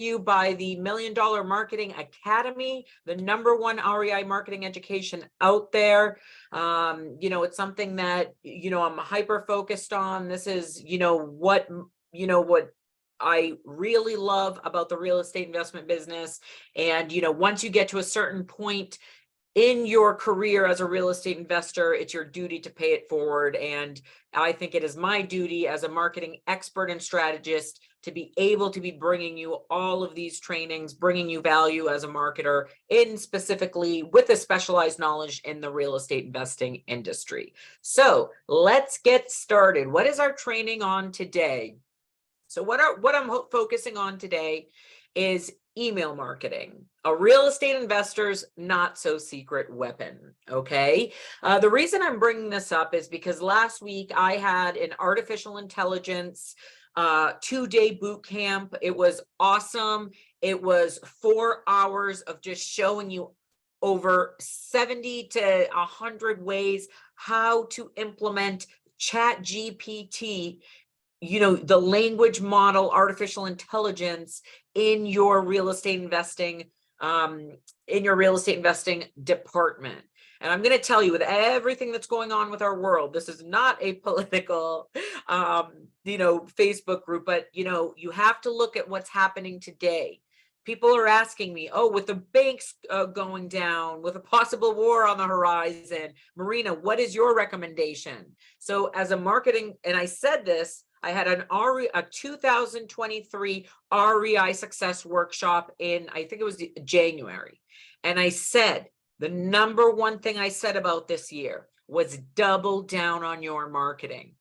you by the $1 Million Marketing Academy, the #1 REI marketing education out there. It's something that, I'm hyper focused on. This is, what I really love about the real estate investment business. And, once you get to a certain point in your career as a real estate investor, it's your duty to pay it forward. And I think it is my duty as a marketing expert and strategist to be able to be bringing you all of these trainings, bringing you value as a marketer in specifically with a specialized knowledge in the real estate investing industry. So let's get started. What is our training on today? So what I'm focusing on today is email marketing, a real estate investor's not so secret weapon. Okay. The reason I'm bringing this up is because last week I had an artificial intelligence 2-day boot camp. It was awesome. It was 4 hours of just showing you over 70 to 100 ways how to implement ChatGPT, the language model, artificial intelligence in your real estate investing, department. And I'm going to tell you, with everything that's going on with our world, this is not a political, Facebook group, but, you have to look at what's happening today. People are asking me, with the banks going down, with a possible war on the horizon, Marina, what is your recommendation? So as a marketing, and I said this, I had a 2023 REI success workshop in, I think it was January. And I said, the #1 thing I said about this year was double down on your marketing.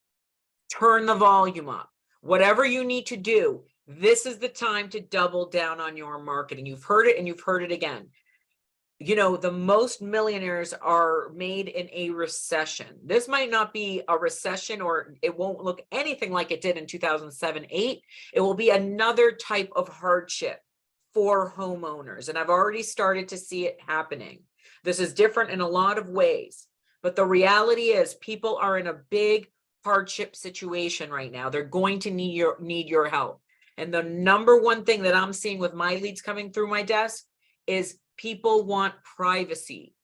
Turn the volume up. Whatever you need to do, this is the time to double down on your marketing. You've heard it and you've heard it again. The most millionaires are made in a recession. This might not be a recession, or it won't look anything like it did in 2007-8. It will be another type of hardship for homeowners. And I've already started to see it happening. This is different in a lot of ways, but the reality is people are in a big hardship situation right now. They're going to need your help. And the #1 thing that I'm seeing with my leads coming through my desk is people want privacy.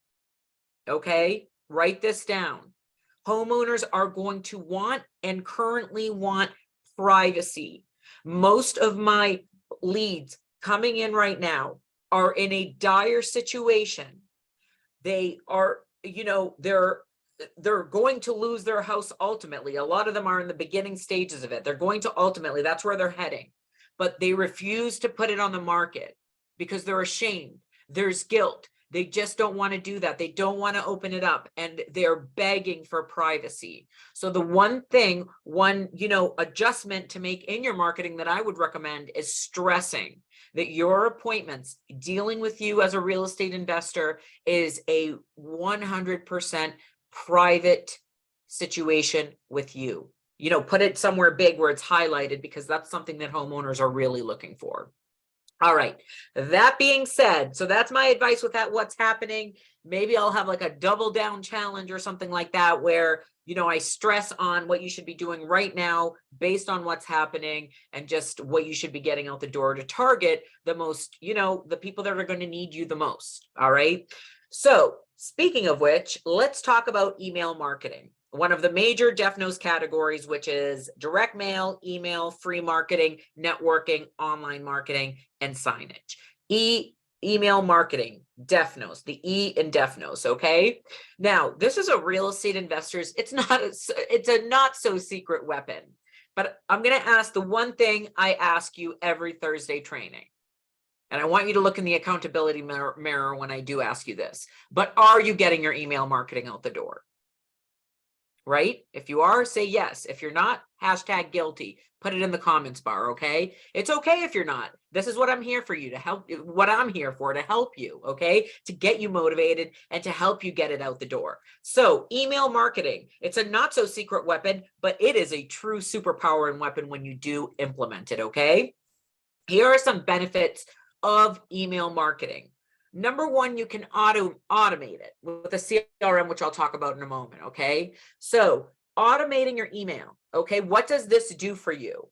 Okay, write this down. Homeowners are going to want and currently want privacy. Most of my leads coming in right now are in a dire situation. They are, they're going to lose their house ultimately. A lot of them are in the beginning stages of it. They're going to ultimately, that's where they're heading. But they refuse to put it on the market because they're ashamed. There's guilt. They just don't want to do that. They don't want to open it up, and they're begging for privacy. So the one adjustment to make in your marketing that I would recommend is stressing that your appointments dealing with you as a real estate investor is a 100% private situation with you. Put it somewhere big where it's highlighted, because that's something that homeowners are really looking for. All right. That being said, so that's my advice with that. What's happening? Maybe I'll have like a double down challenge or something like that, where, I stress on what you should be doing right now based on what's happening, and just what you should be getting out the door to target the most, the people that are going to need you the most. All right. So speaking of which, let's talk about email marketing. One of the major DEFNOS categories, which is direct mail, email, free marketing, networking, online marketing, and signage. Email marketing, DEFNOS, the E in DEFNOS. Okay. Now, this is a real estate investor's, it's a not so secret weapon, but I'm going to ask the one thing I ask you every Thursday training. And I want you to look in the accountability mirror when I do ask you this, but are you getting your email marketing out the door? Right? If you are, say yes. If you're not, hashtag guilty. Put it in the comments bar, okay? It's okay if you're not. This is what I'm here for you to help, what I'm here for, to help you, okay? To get you motivated and to help you get it out the door. So email marketing, it's a not so secret weapon, but it is a true superpower and weapon when you do implement it, okay? Here are some benefits of email marketing. #1, you can automate it with a CRM, which I'll talk about in a moment. Okay. So automating your email. Okay. What does this do for you?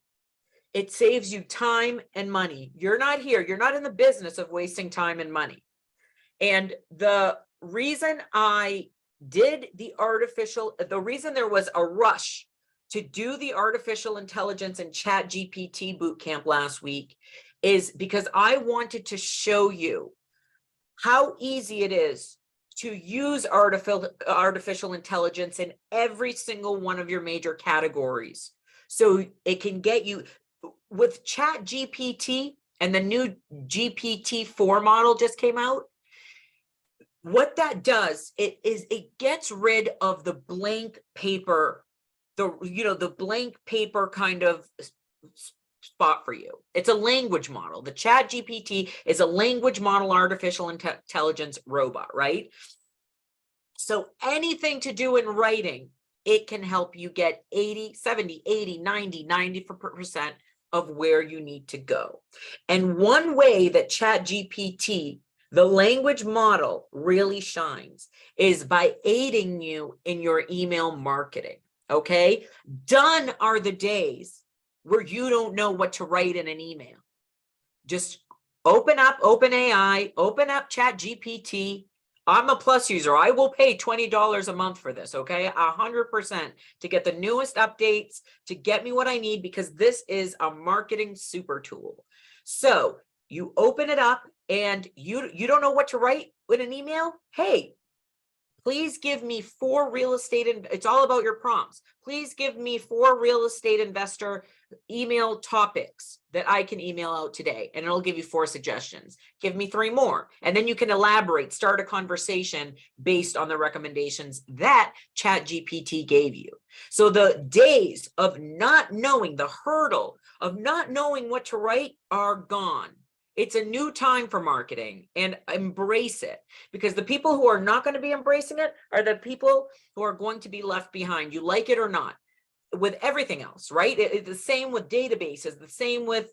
It saves you time and money. You're not here. You're not in the business of wasting time and money. And the reason I did the reason there was a rush to do the artificial intelligence and chat GPT bootcamp last week is because I wanted to show you how easy it is to use artificial intelligence in every single one of your major categories. So it can get you with chat GPT, and the new GPT-4 model just came out. What that does, it gets rid of the blank paper, the blank paper kind of spot for you. It's a language model. The chat GPT is a language model artificial intelligence robot, right? So anything to do in writing, it can help you get 80, 70, 80, 90, 90% of where you need to go. And one way that chat GPT, the language model, really shines is by aiding you in your email marketing, okay? Done are the days where you don't know what to write in an email. Just open up OpenAI, open up chat GPT. I'm a Plus user. I will pay $20 a month for this, okay? 100% to get the newest updates, to get me what I need, because this is a marketing super tool. So you open it up and you don't know what to write in an email? Hey, please give me 4 real estate, it's all about your prompts. Please give me 4 real estate investor email topics that I can email out today. And it'll give you 4 suggestions. Give me 3 more. And then you can elaborate, start a conversation based on the recommendations that ChatGPT gave you. So the days of not knowing, the hurdle of not knowing what to write are gone. It's a new time for marketing, and embrace it, because the people who are not going to be embracing it are the people who are going to be left behind. You like it or not, with everything else, right? It's the same with databases, the same with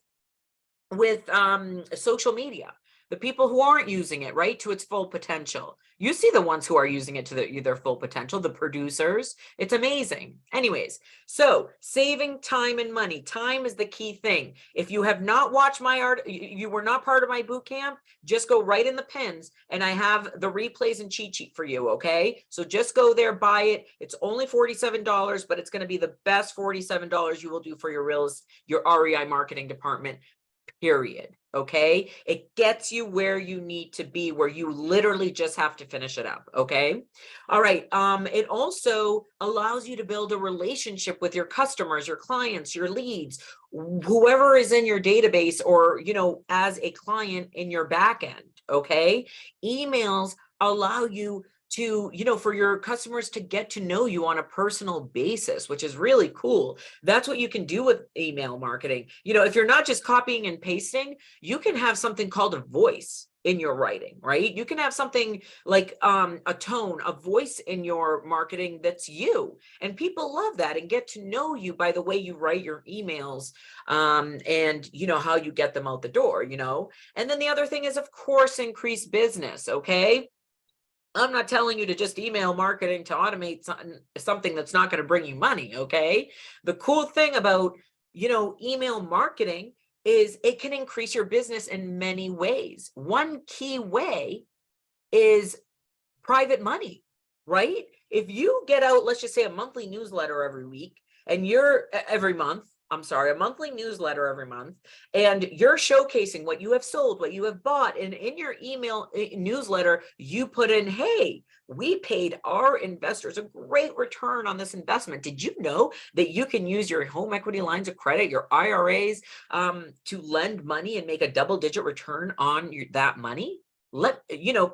social media. The people who aren't using it, right, to its full potential. You see the ones who are using it to their full potential, the producers. It's amazing. Anyways, so saving time and money. Time is the key thing. If you have not watched my art, you were not part of my boot camp, just go right in the pins, and I have the replays and cheat sheet for you, okay? So just go there, buy it. It's only $47, but it's going to be the best $47 you will do for your REI marketing department, period. Okay, it gets you where you need to be, where you literally just have to finish it up. Okay, all right. It also allows you to build a relationship with your customers, your clients, your leads, whoever is in your database, or as a client in your back end. Okay, emails allow you to, for your customers to get to know you on a personal basis, which is really cool. That's what you can do with email marketing. If you're not just copying and pasting, you can have something called a voice in your writing, right? You can have something like a tone, a voice in your marketing that's you. And people love that and get to know you by the way you write your emails, and how you get them out the door, And then the other thing is, of course, increase business, okay? I'm not telling you to just email marketing to automate something that's not going to bring you money, okay? The cool thing about, email marketing is it can increase your business in many ways. One key way is private money, right? If you get out, let's just say a monthly newsletter every week, and a monthly newsletter every month, and you're showcasing what you have sold, what you have bought, and in your email newsletter, you put in, hey, we paid our investors a great return on this investment. Did you know that you can use your home equity lines of credit, your IRAs, to lend money and make a double-digit return on that money?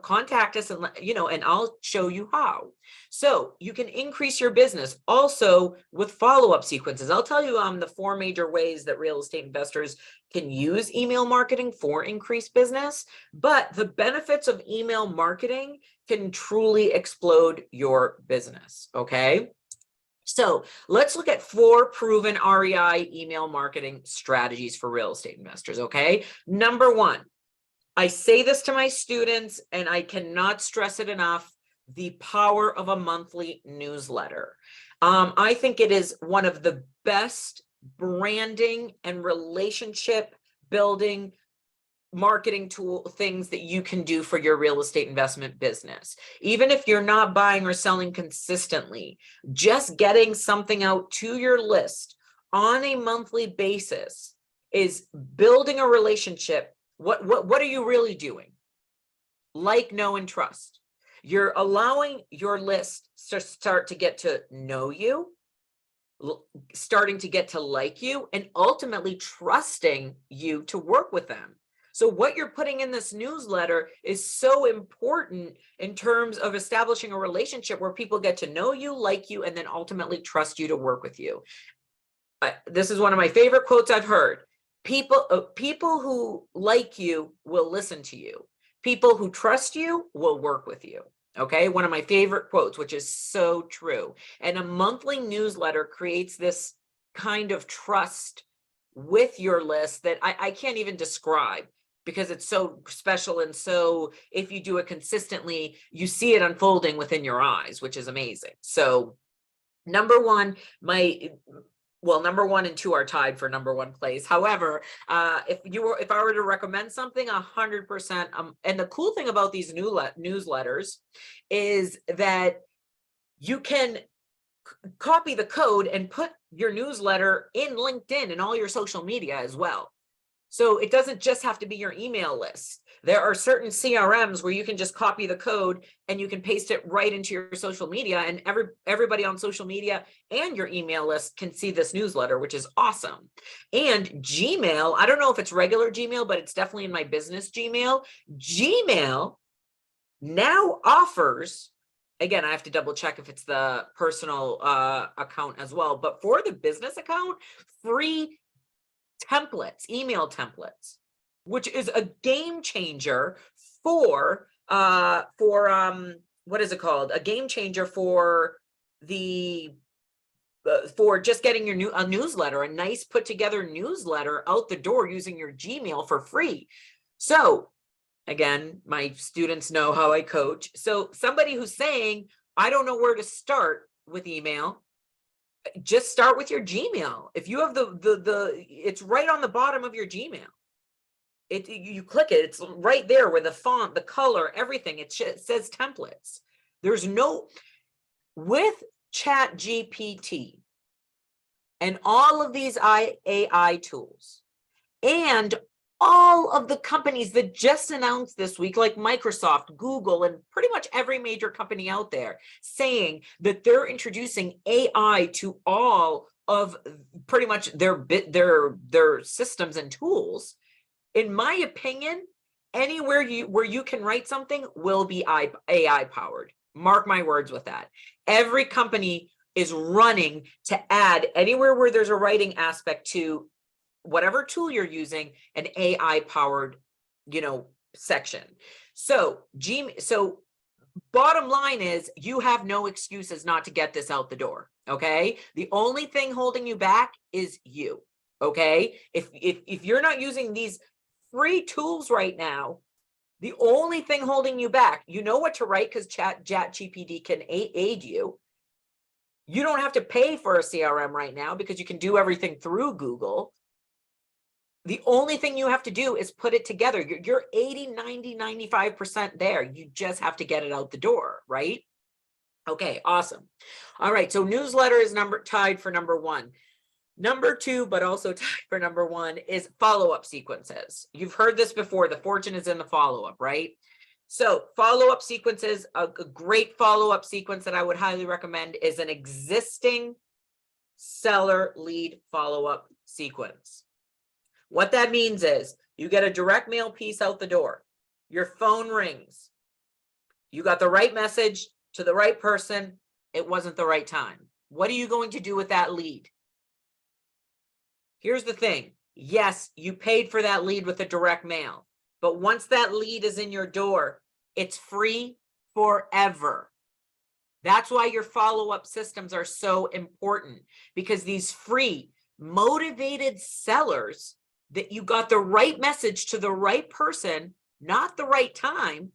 Contact us, and and I'll show you how. So you can increase your business also with follow-up sequences. I'll tell you the 4 major ways that real estate investors can use email marketing for increased business, but the benefits of email marketing can truly explode your business, okay? So let's look at 4 proven REI email marketing strategies for real estate investors, okay? Number 1, I say this to my students, and I cannot stress it enough, the power of a monthly newsletter. I think it is one of the best branding and relationship building marketing tool things that you can do for your real estate investment business. Even if you're not buying or selling consistently, just getting something out to your list on a monthly basis is building a relationship. What are you really doing? Like, know, and trust. You're allowing your list to start to get to know you, starting to get to like you, and ultimately trusting you to work with them. So what you're putting in this newsletter is so important in terms of establishing a relationship where people get to know you, like you, and then ultimately trust you to work with you. This is one of my favorite quotes I've heard. People who like you will listen to you. People who trust you will work with you. Okay, one of my favorite quotes, which is so true. And a monthly newsletter creates this kind of trust with your list that I can't even describe, because it's so special. And so if you do it consistently, you see it unfolding within your eyes, which is amazing. So number one, number 1 and 2 are tied for number 1 place. However, if I were to recommend something, 100%. And the cool thing about these newsletters is that you can copy the code and put your newsletter in LinkedIn and all your social media as well. So it doesn't just have to be your email list. There are certain CRMs where you can just copy the code and you can paste it right into your social media, and everybody on social media and your email list can see this newsletter, which is awesome. And Gmail, I don't know if it's regular Gmail, but it's definitely in my business Gmail. Gmail now offers, again, I have to double check if it's the personal account as well, but for the business account, free templates, email templates, which is a game changer for what is it called? A game changer for for just getting your a newsletter, a nice put together newsletter out the door using your Gmail for free. So again, my students know how I coach. So somebody who's saying, I don't know where to start with email, just start with your Gmail. If you have it's right on the bottom of your Gmail. You click it, it's right there with the font, the color, everything. It says templates. With ChatGPT and all of these AI tools, and all of the companies that just announced this week, like Microsoft, Google, and pretty much every major company out there, saying that they're introducing AI to all of pretty much their systems and tools. In my opinion, anywhere where you can write something will be AI powered. Mark my words with that. Every company is running to add anywhere where there's a writing aspect to whatever tool you're using, an AI powered, section. So bottom line is, you have no excuses not to get this out the door. Okay. The only thing holding you back is you. Okay. If you're not using these free tools right now, the only thing holding you back, you know what to write, because ChatGPT can aid you. You don't have to pay for a CRM right now because you can do everything through Google. The only thing you have to do is put it together. You're 80, 90, 95% there. You just have to get it out the door, right? Okay, awesome. All right, so newsletter is tied for number 1. Number 2, but also tied for number 1, is follow-up sequences. You've heard this before. The fortune is in the follow-up, right? So follow-up sequences, a great follow-up sequence that I would highly recommend is an existing seller lead follow-up sequence. What that means is you get a direct mail piece out the door. Your phone rings. You got the right message to the right person. It wasn't the right time. What are you going to do with that lead? Here's the thing. Yes, you paid for that lead with a direct mail, but once that lead is in your door, it's free forever. That's why your follow-up systems are so important, because these free, motivated sellers that you got the right message to the right person, not the right time,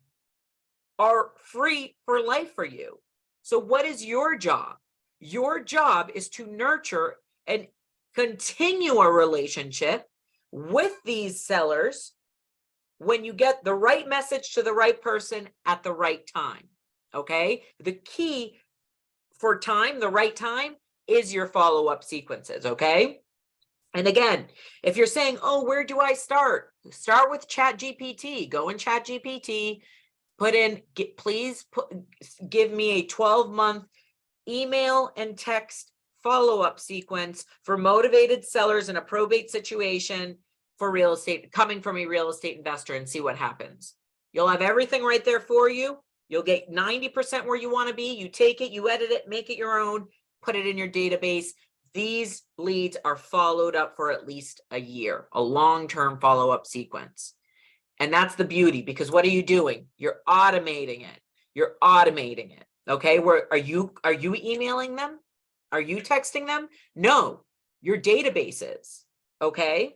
are free for life for you. So what is your job? Your job is to nurture and continue a relationship with these sellers when you get the right message to the right person at the right time. Okay. The key for time, the right time, is your follow-up sequences. Okay. And again, if you're saying, oh, where do I start? Start with ChatGPT. Go in ChatGPT, put in, please give me a 12-month email and text follow-up sequence for motivated sellers in a probate situation for real estate, coming from a real estate investor, and see what happens. You'll have everything right there for you. You'll get 90% where you want to be. You take it, you edit it, make it your own, put it in your database. These leads are followed up for at least a year, a long-term follow-up sequence. And that's the beauty, because what are you doing? You're automating it. You're automating it. Okay. Where are you emailing them? Are you texting them? No, your databases. Okay.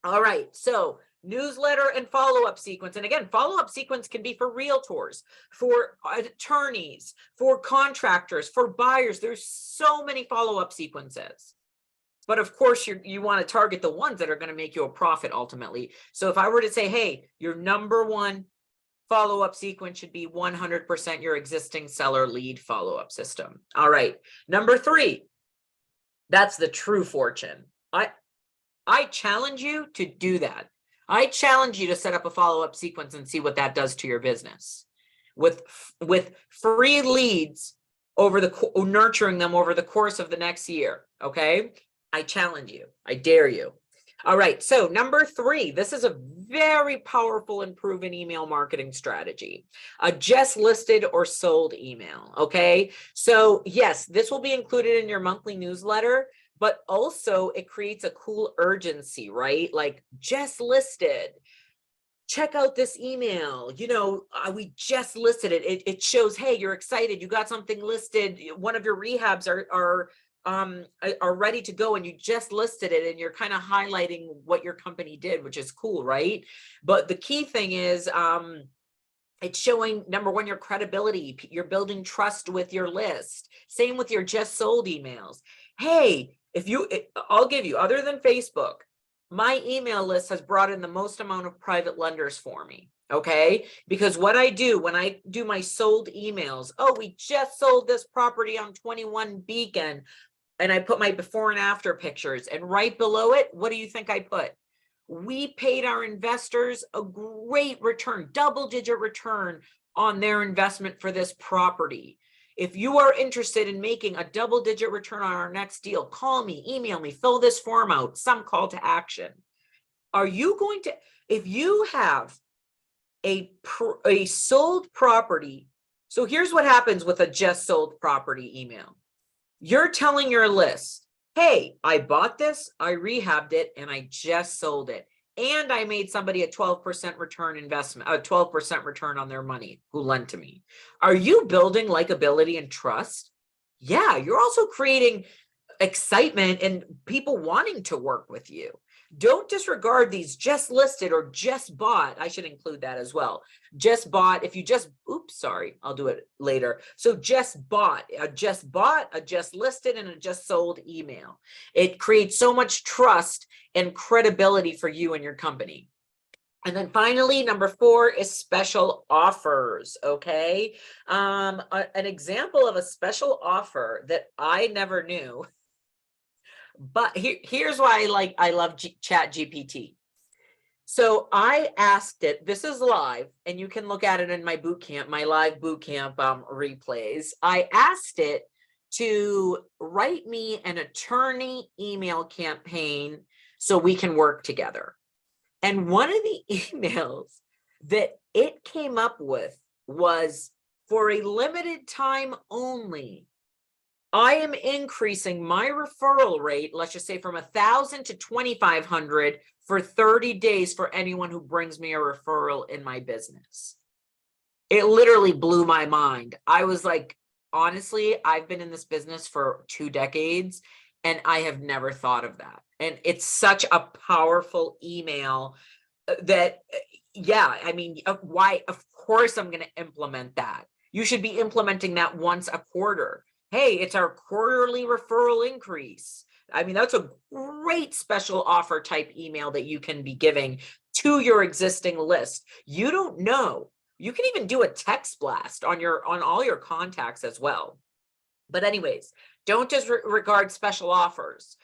All right. So newsletter and follow-up sequence. And again, follow-up sequence can be for realtors, for attorneys, for contractors, for buyers. There's so many follow-up sequences. But of course, you want to target the ones that are going to make you a profit ultimately. So if I were to say, hey, your number one follow-up sequence should be 100% your existing seller lead follow-up system. All right. Number 3, that's the true fortune. I challenge you to do that. I challenge you to set up a follow-up sequence and see what that does to your business with free leads over nurturing them over the course of the next year. Okay. I challenge you. I dare you. All right. So number 3, this is a very powerful and proven email marketing strategy, a just listed or sold email. Okay. So yes, this will be included in your monthly newsletter, but also it creates a cool urgency, right? Like, just listed. Check out this email. You know, we just listed it. It shows, hey, you're excited. You got something listed. One of your rehabs are ready to go, and you just listed it, and you're kind of highlighting what your company did, which is cool, right? But the key thing is, it's showing, number 1, your credibility. You're building trust with your list. Same with your just sold emails. Hey, I'll give you, other than Facebook, my email list has brought in the most amount of private lenders for me. Okay. Because what I do when I do my sold emails, oh, we just sold this property on 21 Beacon, and I put my before and after pictures, and right below it, what do you think I put? We paid our investors a great return, double-digit return on their investment for this property. If you are interested in making a double-digit return on our next deal, call me, email me, fill this form out, some call to action. Are you going to, if you have a sold property, so here's what happens with a just sold property email. You're telling your list, hey, I bought this, I rehabbed it, and I just sold it. And I made somebody a 12% return investment, a 12% return on their money who lent to me. Are you building likability and trust? Yeah, you're also creating excitement and people wanting to work with you. Don't disregard these just listed or just bought. I should include that as well. Just bought, if you just, oops, sorry, I'll do it later. So just bought, a just listed, and a just sold email. It creates so much trust and credibility for you and your company. And then finally, number 4 is special offers. Okay. An example of a special offer that I never knew. But here's why I love ChatGPT. So I asked it, this is live, and you can look at it in my boot camp, my live boot camp replays. I asked it to write me an attorney email campaign so we can work together. And one of the emails that it came up with was, for a limited time only, I am increasing my referral rate, let's just say from 1,000 to 2,500 for 30 days for anyone who brings me a referral in my business. It literally blew my mind. I was like, honestly, I've been in this business for 2 decades and I have never thought of that. And it's such a powerful email that, yeah, I mean, why? Of course, I'm going to implement that. You should be implementing that once a quarter. Hey, it's our quarterly referral increase. I mean, that's a great special offer type email that you can be giving to your existing list. You don't know. You can even do a text blast on all your contacts as well. But anyways, don't just regard special offers,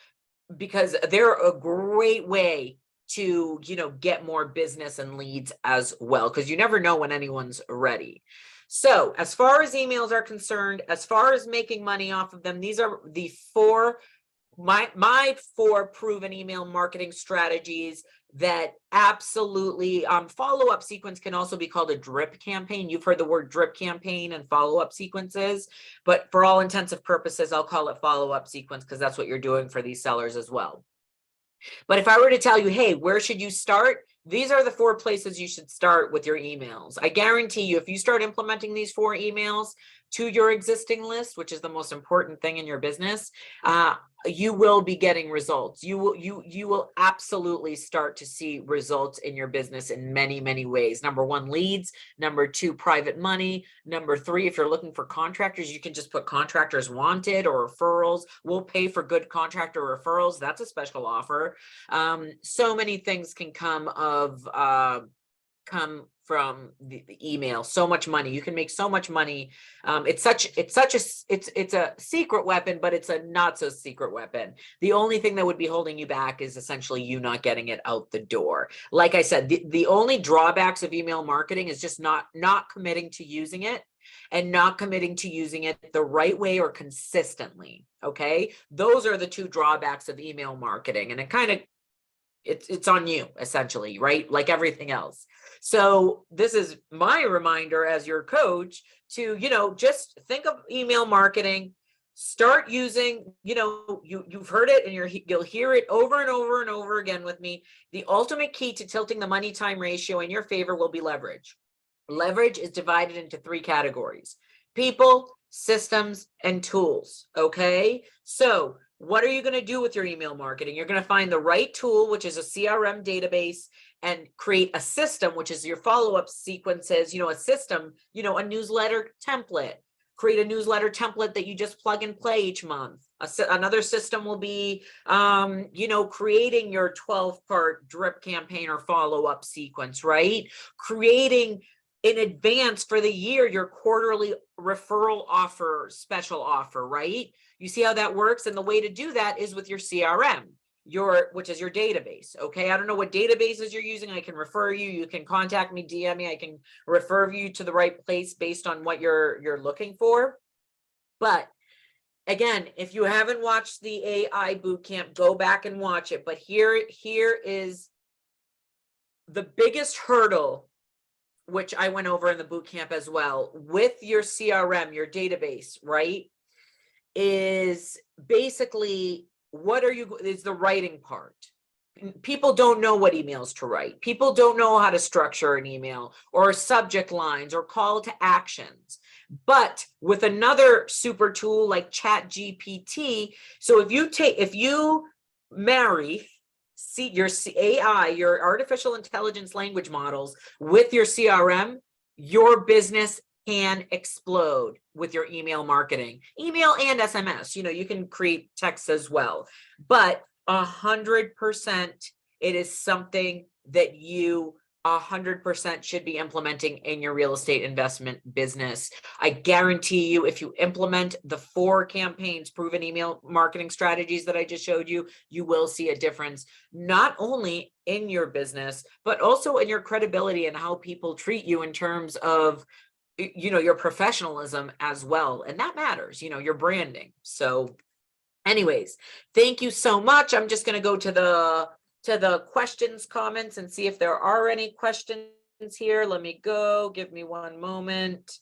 because they're a great way to, get more business and leads as well, because you never know when anyone's ready. So as far as emails are concerned, as far as making money off of them, these are the my four proven email marketing strategies that absolutely, follow-up sequence can also be called a drip campaign. You've heard the word drip campaign and follow-up sequences, but for all intents and purposes, I'll call it follow-up sequence because that's what you're doing for these sellers as well. But if I were to tell you, hey, where should you start? These are the 4 places you should start with your emails. I guarantee you, if you start implementing these 4 emails to your existing list, which is the most important thing in your business, you will be getting results. You will absolutely start to see results in your business in many, many ways. Number 1, leads. Number 2, private money. Number 3, if you're looking for contractors, you can just put contractors wanted or referrals. We'll pay for good contractor referrals. That's a special offer. So many things can come from the email. So much money. You can make so much money. It's a secret weapon, but it's a not so secret weapon. The only thing that would be holding you back is essentially you not getting it out the door. Like I said, the only drawbacks of email marketing is just not committing to using it, and not committing to using it the right way or consistently. Okay. Those are the 2 drawbacks of email marketing. And it's on you, essentially, right? Like everything else. So this is my reminder as your coach to, just think of email marketing, start using, you've heard it and you'll hear it over and over and over again with me. The ultimate key to tilting the money time ratio in your favor will be leverage. Leverage is divided into 3 categories: people, systems, and tools. Okay. So what are you going to do with your email marketing? You're going to find the right tool, which is a CRM database, and create a system, which is your follow-up sequences, a system, a newsletter template. Create a newsletter template that you just plug and play each month. Another system will be, creating your 12-part drip campaign or follow-up sequence, right? Creating in advance for the year your quarterly referral offer, special offer, right? You see how that works? And the way to do that is with your CRM, which is your database. Okay. I don't know what databases you're using. I can refer you. You can contact me, DM me. I can refer you to the right place based on what you're looking for. But again, if you haven't watched the AI bootcamp, go back and watch it. But here is the biggest hurdle, which I went over in the bootcamp as well, with your CRM, your database, right? Is basically is the writing part. People don't know what emails to write. People don't know how to structure an email or subject lines or call to actions. But with another super tool like ChatGPT, so if you marry your AI, your artificial intelligence language models with your CRM, your business can explode with your email marketing, email and SMS. You can create text as well, but 100%, it is something that you 100% should be implementing in your real estate investment business. I guarantee you, if you implement the 4 campaigns, proven email marketing strategies that I just showed you, you will see a difference, not only in your business, but also in your credibility and how people treat you in terms of, your professionalism as well. And that matters, your branding. So anyways, thank you so much. I'm just going to go to the questions, comments, and see if there are any questions here. Let me go. Give me one moment.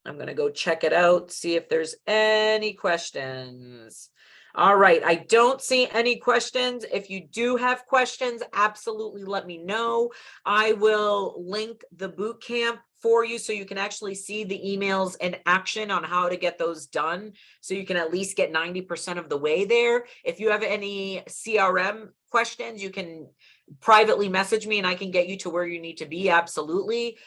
I'm going to go check it out, see if there's any questions. All right. I don't see any questions. If you do have questions, absolutely let me know. I will link the boot camp for you so you can actually see the emails in action on how to get those done. So you can at least get 90% of the way there. If you have any CRM questions, you can privately message me and I can get you to where you need to be. Absolutely.